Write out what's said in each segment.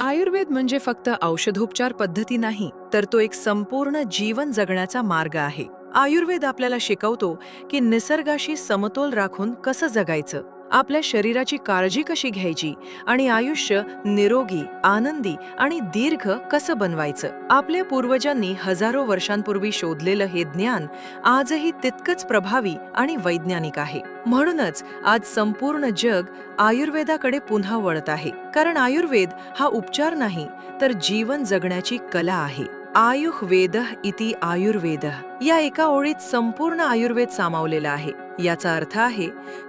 आयुर्वेद म्हणजे फक्त औषधोपचार पद्धती नाही, तर तो एक संपूर्ण जीवन जगण्याचा मार्ग आहे. आयुर्वेद आपल्याला शिकवतो की निसर्गाशी समतोल राखून कसं जगायचं, आपल्या शरीराची काळजी कशी घ्यायची आणि आयुष्य निरोगी, आनंदी आणि दीर्घ कसं बनवायचं. आपल्या पूर्वजांनी हजारो वर्षांपूर्वी शोधलेलं हे ज्ञान आजही तितकंच प्रभावी आणि वैज्ञानिक आहे. म्हणूनच आज संपूर्ण जग आयुर्वेदाकडे पुन्हा वळत आहे, कारण आयुर्वेद हा उपचार नाही, तर जीवन जगण्याची कला आहे. आयुः वेदः इति आयुर्वेदः या एका ओळीत संपूर्ण आयुर्वेद सामावलेला आहे. याचा अर्थ आहे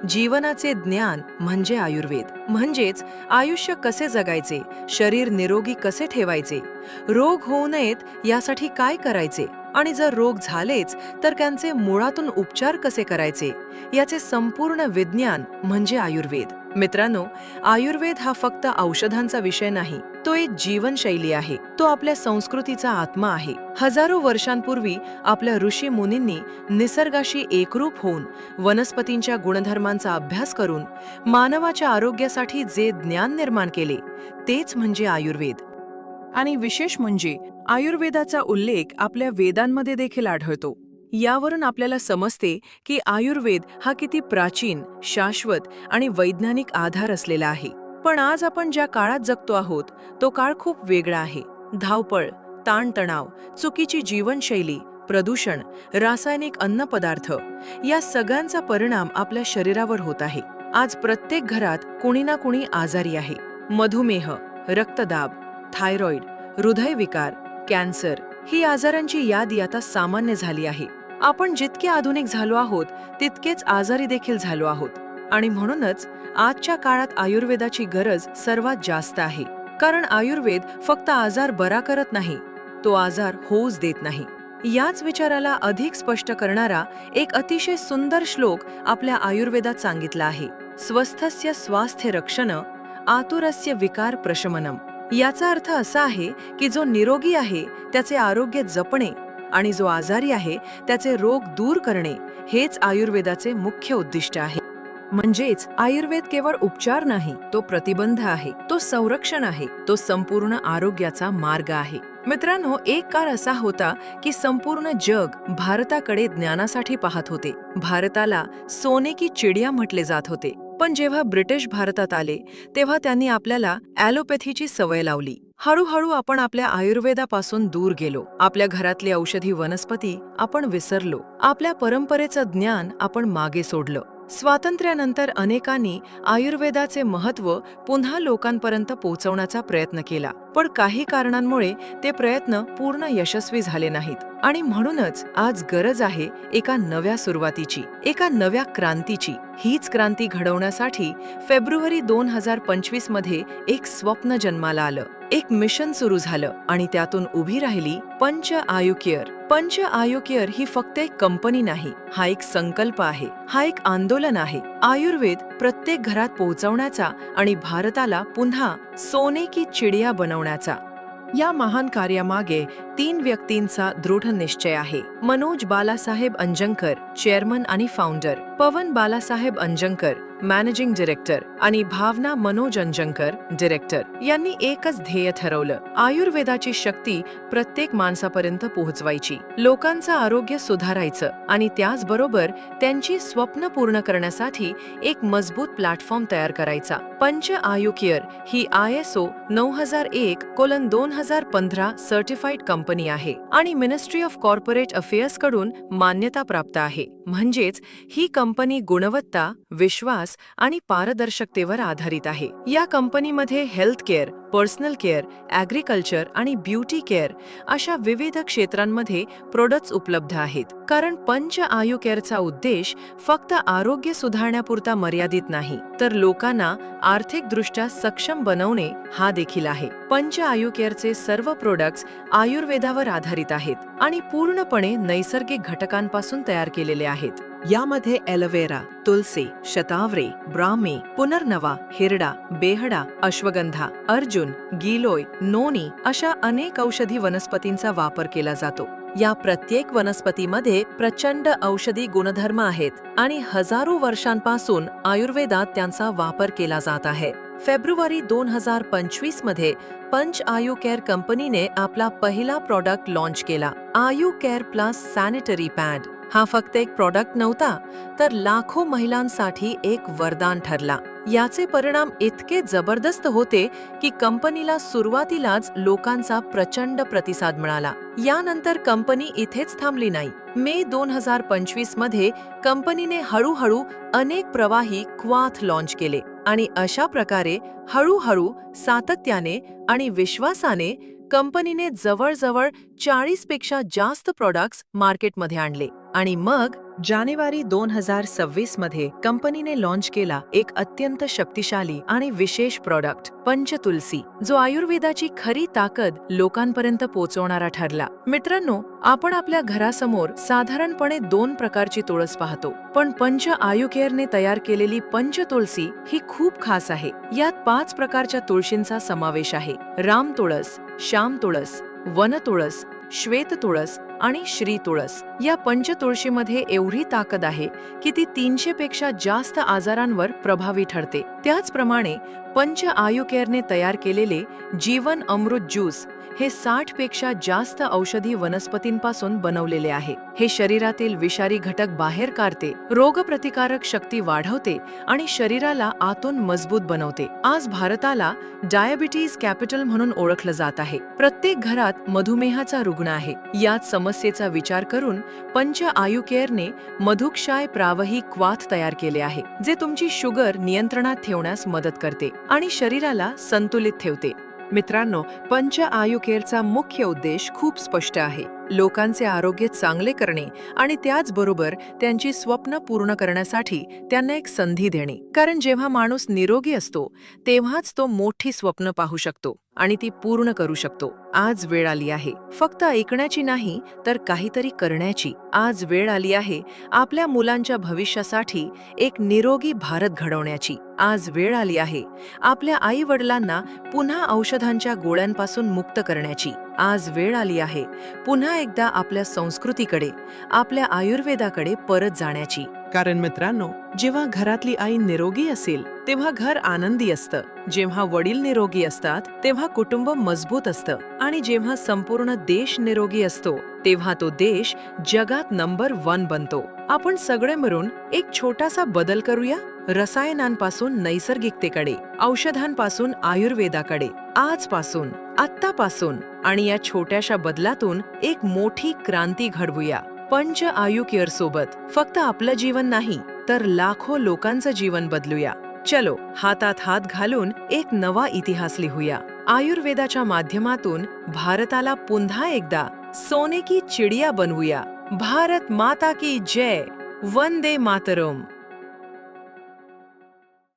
जीवनाचे ज्ञान म्हणजे आयुर्वेद. म्हणजेच आयुष्य कसे जगायचे, शरीर निरोगी कसे ठेवायचे, रोग होऊ नयेत यासाठी काय करायचे आणि जर रोग झालेच तर त्यांचे मुळातून उपचार कसे करायचे, याचे संपूर्ण विज्ञान म्हणजे आयुर्वेद. मित्रांनो, आयुर्वेद हा फक्त औषधांचा विषय नाही, तो एक जीवनशैली आहे. तो आपल्या संस्कृतीचा आत्मा आहे. हजारो वर्षांपूर्वी आपल्या ऋषी मुनींनी निसर्गाशी एकरूप होऊन वनस्पतींच्या गुणधर्मांचा अभ्यास करून मानवाच्या आरोग्यासाठी जे ज्ञान निर्माण केले, तेच म्हणजे आयुर्वेद. आणि विशेष म्हणजे आयुर्वेदाचा उल्लेख आपल्या वेदांमध्ये देखील आढळतो. यावरून आपल्याला समजते की आयुर्वेद हा किती प्राचीन, शाश्वत आणि वैज्ञानिक आधार असलेला आहे. पण आज आपण ज्या काळात जगतो आहोत, तो काळ खूप वेगळा आहे. धावपळ, ताणतणाव, चुकीची जीवनशैली, प्रदूषण, रासायनिक अन्नपदार्थ या सगळ्यांचा परिणाम आपल्या शरीरावर होत आहे. आज प्रत्येक घरात कुणी ना कुणी आजारी आहे. मधुमेह, रक्तदाब, थायरॉइड, हृदयविकार, कॅन्सर ही आजारांची यादी आता सामान्य झाली आहे. आपण जितके आधुनिक झालो आहोत, तितकेच आजारी देखील झालो आहोत. आणि म्हणूनच आजच्या काळात आयुर्वेदाची गरज सर्वात जास्त आहे. कारण आयुर्वेद फक्त आजार बरा करत नाही, तो आजार होऊच देत नाही. याच विचाराला अधिक स्पष्ट करणारा एक अतिशय सुंदर श्लोक आपल्या आयुर्वेदात सांगितला आहे. स्वस्थस्य स्वास्थ्य रक्षण, आतुरस्य विकार प्रशमनम. याचा अर्थ असा आहे की जो निरोगी आहे त्याचे आरोग्य जपणे आणि जो आजारी आहे त्याचे रोग दूर करणे, हेच आयुर्वेदाचे मुख्य उद्दिष्ट आहे. म्हणजेच आयुर्वेद केवळ उपचार नाही, तो प्रतिबंध आहे, तो संरक्षण आहे, तो संपूर्ण आरोग्याचा मार्ग आहे. मित्रांनो, एक काळ असा होता की संपूर्ण जग भारताकडे ज्ञानासाठी पाहत होते. भारताला सोने की चिडिया म्हटले जात होते. पण जेव्हा ब्रिटिश भारतात आले, तेव्हा त्यांनी आपल्याला ॲलोपॅथीची सवय लावली. हळूहळू आपण आपल्या आयुर्वेदापासून दूर गेलो. आपल्या घरातली औषधी वनस्पती आपण विसरलो. आपल्या परंपरेचं ज्ञान आपण मागे सोडलं. स्वातंत्र्यानंतर अनेकांनी आयुर्वेदाचे महत्त्व पुन्हा लोकांपर्यंत पोहोचवण्याचा प्रयत्न केला, पण काही कारणांमुळे ते प्रयत्न पूर्ण यशस्वी झाले नाहीत. आणि म्हणूनच आज गरज आहे एका नव्या सुरुवातीची, एका नव्या क्रांतीची. हीच क्रांती घडवण्यासाठी फेब्रुवारी 2025 मध्ये एक स्वप्न जन्माला आलं, एक मिशन सुरू झालं आणि त्यातून उभी राहिली पंच आयुकेअर. पंच आयुकेअर ही फक्त एक कंपनी नाही, हा एक संकल्प आहे, हा एक आंदोलन आहे. आयुर्वेद प्रत्येक घरात पोहोचवण्याचा आणि भारताला पुन्हा सोने की चिडिया बनवण्याचा. या महान कार्यामागे 3 व्यक्तींचा दृढ निश्चय आहे. मनोज बालासाहेब अंजनकर, चेअरमन आणि फाउंडर, पवन बालासाहेब अंजनकर, मॅनेजिंग डायरेक्टर आणि भावना मनोज अंजनकर, डायरेक्टर, यांनी एकच ध्येय ठरवलं: आयुर्वेदाची शक्ती प्रत्येक माणसापर्यंत पोहोचवायची, लोकांचं आरोग्य सुधारायचं आणि त्याचबरोबर त्यांची स्वप्न पूर्ण करण्यासाठी एक मजबूत प्लॅटफॉर्म तयार करायचा. पंच आयुकेअर ही ISO 9001:2015 सर्टिफाईड कंपनी आहे आणि मिनिस्ट्री ऑफ कॉर्पोरेट अफेअर्स कडून मान्यता प्राप्त आहे. म्हणजेच ही कंपनी गुणवत्ता, विश्वास आणि पारदर्शकतेवर आधारित आहे. या कंपनीमध्ये health care, personal care, agriculture आणि ब्युटी केअर अशा विविध क्षेत्रांमध्ये प्रोडक्ट्स उपलब्ध आहेत. कारण पंच आयुकेअरचा उद्देश फक्त आरोग्य सुधारण्यापुरता मर्यादित नाही, तर लोकांना आर्थिकदृष्ट्या सक्षम बनवणे हा देखील आहे. पंच आयुकेअरचे सर्व प्रोडक्ट्स आयुर्वेदावर आधारित आहेत आणि पूर्णपणे नैसर्गिक घटकांपासून तयार केलेले आहेत. यामध्ये एलोवेरा, तुलसी, शतावरी, ब्राह्मी, पुनर्नवा, हिरडा, बेहडा, अश्वगंधा, अर्जुन, गिलोय, नोनी अशा अनेक औषधी वनस्पतींचा वापर केला जातो. या प्रत्येक वनस्पतीमध्ये प्रचंड औषधी गुणधर्म आहेत आणि हजारो वर्षांपासून आयुर्वेदात त्यांचा वापर केला जात आहे. फेब्रुवारी 2025 मध्ये पंच आयु केअर कंपनीने आपला पहिला प्रॉडक्ट लॉन्च केला, आयु केअर प्लस सॅनिटरी पॅड. हा फक्त एक प्रॉडक्ट नव्हता, तर लाखो महिलांसाठी एक वरदान ठरला. याचे परिणाम इतके जबरदस्त होते की कंपनीला सुरुवातीलाच लोकांचा प्रचंड प्रतिसाद मिळाला. यानंतर कंपनी इथेच थांबली नाही. मे 2025 मध्ये कंपनीने हळूहळू अनेक प्रवाही क्वाथ लॉन्च केले आणि अशा प्रकारे हळूहळू, सातत्याने आणि विश्वासाने कंपनीने जवळजवळ 40 पेक्षा जास्त प्रॉडक्ट्स मार्केटमध्ये आणले. आणि मग जानेवारी 2026 मध्ये कंपनीने लॉन्च केला एक अत्यंत शक्तिशाली आणि विशेष प्रॉडक्ट, पंचतुलसी, जो आयुर्वेदाची खरी ताकद लोकांपर्यंत पोहोचवणारा ठरला. मित्रांनो, आपण आपल्या घरासमोर साधारणपणे 2 प्रकारची तुळस पाहतो, पण पंच आयु केअरने तयार केलेली पंचतुलसी ही खूप खास आहे. यात 5 प्रकारच्या तुळशींचा समावेश आहे: राम तुळस, श्याम तुळस, वन तुळस, श्वेत तुळस आणि श्री तुळस. या पंचतुळशीमध्ये एवढी ताकद आहे की ती 300 पेक्षा जास्त आजारांवर प्रभावी ठरते. त्याचप्रमाणे पंच आयु केअरने तयार केलेले जीवन अमृत ज्यूस हे 60 पेक्षा जास्त औषधी वनस्पतींपासून बनवलेले आहे. हे शरीरातील विषारी घटक बाहेर काढते, रोगप्रतिकारक शक्ती वाढवते आणि शरीराला आतून मजबूत बनवते. आज भारताला डायबिटीज कॅपिटल म्हणून ओळखलं जात आहे. प्रत्येक घरात मधुमेहाचा रुग्ण आहे. याच समस्येचा विचार करून पंच आयु केअरने मधुक्षय प्रावही क्वाथ तयार केले आहे, जे तुमची शुगर नियंत्रणात ठेवण्यास मदत करते आणि शरीराला संतुलित ठेवते. मित्रांनो, पंच आयु केअरचा मुख्य उद्देश खूप स्पष्ट आहे: लोकांचे आरोग्य चांगले करणे आणि त्याचबरोबर त्यांची स्वप्न पूर्ण करण्यासाठी त्यांना एक संधी देणे. कारण जेव्हा माणूस निरोगी असतो तेव्हाच तो मोठी स्वप्न पाहू शकतो आणि ती पूर्ण करू शकतो. आज वेळ आली आहे फक्त ऐकण्याची नाही, तर काहीतरी करण्याची. आज वेळ आली आहे आपल्या मुलांच्या भविष्यासाठी एक निरोगी भारत घडवण्याची. आज वेळ आली आहे आपल्या आई-वडिलांना पुन्हा औषधांच्या गोळ्यांपासून मुक्त करण्याची. आज वेळ आली आहे पुन्हा एकदा आपल्या संस्कृतीकडे, आपल्या आयुर्वेदाकडे परत जाण्याची. कारण मित्रांनो, जेव्हा घरातली आई निरोगी असेल तेव्हा घर आनंदी असतं. जेव्हा वडील निरोगी असतात तेव्हा कुटुंब मजबूत असतं आणि जेव्हा संपूर्ण देश निरोगी असतो तेव्हा तो देश जगात नंबर 1 बनतो. आपण सगळे मिळून एक छोटासा बदल करूया, रसायनांपासून नैसर्गिकतेकडे, औषधांपासून आयुर्वेदाकडे. आजपासून, आत्तापासून आणि या छोट्याशा बदलातून एक मोठी क्रांती घडवूया. पंच आयु केअर सोबत फक्त आपलं जीवन नाही, तर लाखो लोकांचं जीवन बदलूया. चलो, हातात हात घालून एक नवा इतिहास लिहूया. आयुर्वेदाच्या माध्यमातून भारताला पुन्हा एकदा सोने की चिडिया बनवूया. भारत माता की जय. वंदे मातरम.